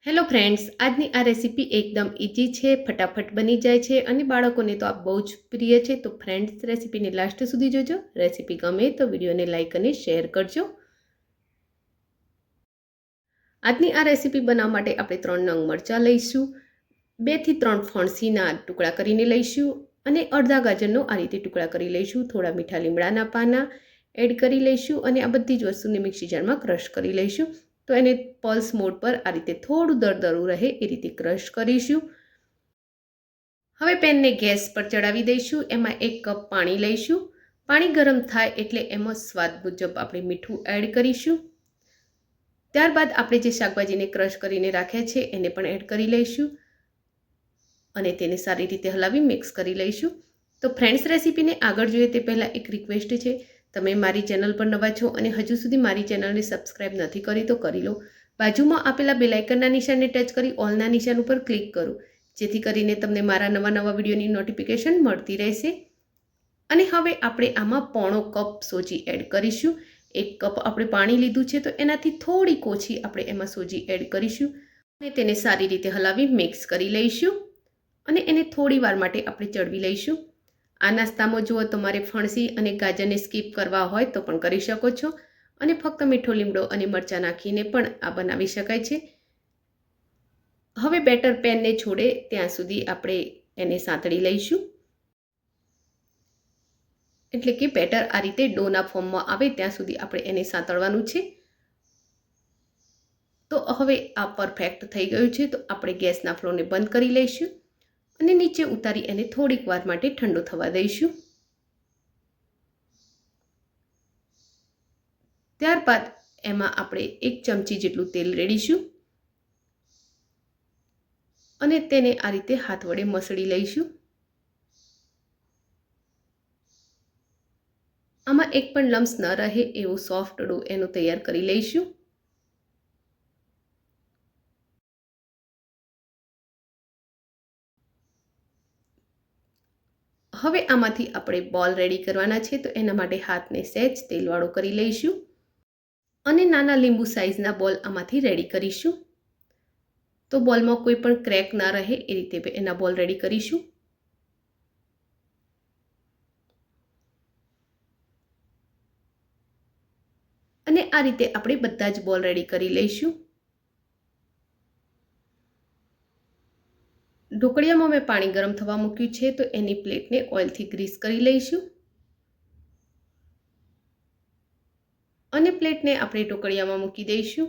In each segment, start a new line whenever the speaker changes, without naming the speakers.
Hello friends, આજની આ recipe એકદમ ઇઝી છે, ફટાફટ બની જાય છે અને બાળકોને તો આ બહુ જ પ્રિય છે. તો ફ્રેન્ડ્સ, રેસીપીને લાસ્ટ સુધી જોજો. રેસીપી ગમે તો વિડીયોને લાઇક અને શેર કરજો. આજની આ રેસીપી બનાવવા માટે આપણે 3 નંગ મરચાં લઈશું, 2 થી 3 ફણસીના ટુકડા કરીને લઈશું અને અડધા ગાજરનો આ રીતે ટુકડા કરી લઈશું. થોડા મીઠા લીમડાના પાના એડ કરી લઈશું અને આ બધી જ વસ્તુને મિક્સી જારમાં ક્રશ કરી લઈશું. તો એને પલ્સ મોડ પર આ રીતે થોડું દરદરું રહે એ રીતે ક્રશ કરીશું. હવે પેનને ગેસ પર ચડાવી દઈશું. એમાં 1 કપ પાણી લઈશું. પાણી ગરમ થાય એટલે એમાં સ્વાદ મુજબ આપણે મીઠું એડ કરીશું. ત્યારબાદ આપણે જે શાકભાજીને ક્રશ કરીને રાખ્યા છે એને પણ એડ કરી લઈશું અને તેને સારી રીતે હલાવી મિક્સ કરી લઈશું. તો ફ્રેન્ડ્સ, રેસીપીને આગળ જોઈએ તે પહેલાં એક રિક્વેસ્ટ છે. તમે મારી ચેનલ પર નવા છો અને હજુ સુધી મારી ચેનલને સબસ્ક્રાઇબ નથી કરી તો કરી લો. બાજુમાં આપેલા બેલ આઇકનના નિશાનને ટચ કરી ઓલના નિશાન ઉપર ક્લિક કરો, જેથી કરીને તમને મારા નવા વિડીયોની નોટિફિકેશન મળતી રહેશે. અને હવે આપણે આમાં પોણો કપ સોજી એડ કરીશું. 1 કપ આપણે પાણી લીધું છે તો એનાથી થોડીક ઓછી આપણે એમાં સોજી એડ કરીશું અને તેને સારી રીતે હલાવી મિક્સ કરી લઈશું અને એને થોડી વાર માટે આપણે ચડવી લઈશું. આ નાસ્તામાં જુઓ, તમારે ફણસી અને ગાજરને સ્કીપ કરવા હોય તો પણ કરી શકો છો અને ફક્ત મીઠો લીમડો અને મરચાં નાખીને પણ આ બનાવી શકાય છે. હવે બેટર પેનને છોડે ત્યાં સુધી આપણે એને સાંતળી લઈશું, એટલે કે બેટર આ રીતે ડોના ફોર્મમાં આવે ત્યાં સુધી આપણે એને સાંતળવાનું છે. તો હવે આ પરફેક્ટ થઈ ગયું છે. તો આપણે ગેસના ફ્લેમને બંધ કરી લઈશું અને નીચે ઉતારી એને થોડીક વાર માટે ઠંડુ થવા દઈશું. ત્યારબાદ એમાં આપણે 1 ચમચી જેટલું તેલ રેડીશું અને તેને આ રીતે હાથ વડે મસળી લઈશું. આમાં એક પણ લમ્સ ન રહે એવો સોફ્ટ ડો એનો તૈયાર કરી લઈશું. હવે આમાંથી આપણે બોલ રેડી કરવાના છે. તો એના માટે હાથને સહેજ તેલવાળો કરી લઈશું અને નાના લીંબુ સાઇઝના બોલ આમાંથી રેડી કરીશું. તો બોલમાં કોઈ પણ ક્રેક ના રહે એ રીતે એના બોલ રેડી કરીશું. અને આ રીતે આપણે બધા જ બોલ રેડી કરી લઈશું. ઢોકળિયામાં મેં પાણી ગરમ થવા મૂક્યું છે તો એની પ્લેટને ઓઇલથી ગ્રીસ કરી લઈશું અને પ્લેટને આપણે ઢોકળિયામાં મૂકી દઈશું.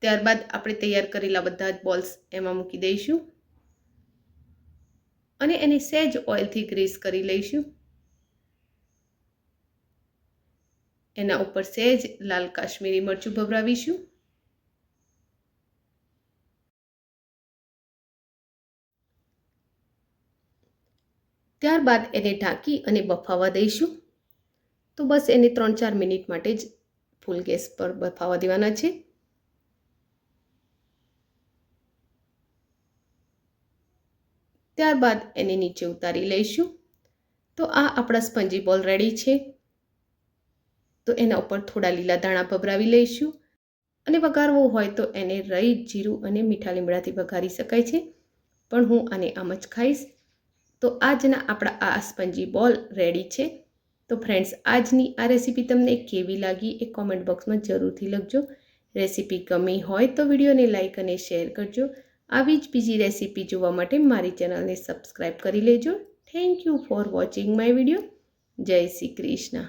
ત્યારબાદ આપણે તૈયાર કરેલા બધા જ બોલ્સ એમાં મૂકી દઈશું અને એને સહેજ ઓઇલથી ગ્રીસ કરી લઈશું. એના ઉપર સહેજ લાલ કાશ્મીરી મરચું ભભરાવીશું. ત્યારબાદ એને ઢાંકી અને બફાવા દઈશું. તો બસ એને 3-4 મિનિટ માટે જ ફૂલ ગેસ પર બફાવા દેવાના છે. ત્યારબાદ એને નીચે ઉતારી લઈશું. તો આ આપણા સ્પંજી બોલ રેડી છે. તો એના ઉપર થોડા લીલા દાણા ભભરાવી લઈશું અને વઘારવું હોય તો એને રાઈ, જીરું અને મીઠા લીમડાથી વઘારી શકાય છે, પણ હું આને આમ જ ખાઈશ. તો આજના આપણા આ સ્પંજી બોલ રેડી છે. તો ફ્રેન્ડ્સ, આજની આ રેસીપી તમને કેવી લાગી એ કોમેન્ટ બોક્સમાં જરૂરથી લખજો. રેસીપી ગમી હોય તો વિડીયોને લાઇક અને શેર કરજો. આવી જ બીજી રેસીપી જોવા માટે મારી ચેનલને સબસ્ક્રાઈબ કરી લેજો. Thank you for watching my video. જય શ્રી કૃષ્ણ.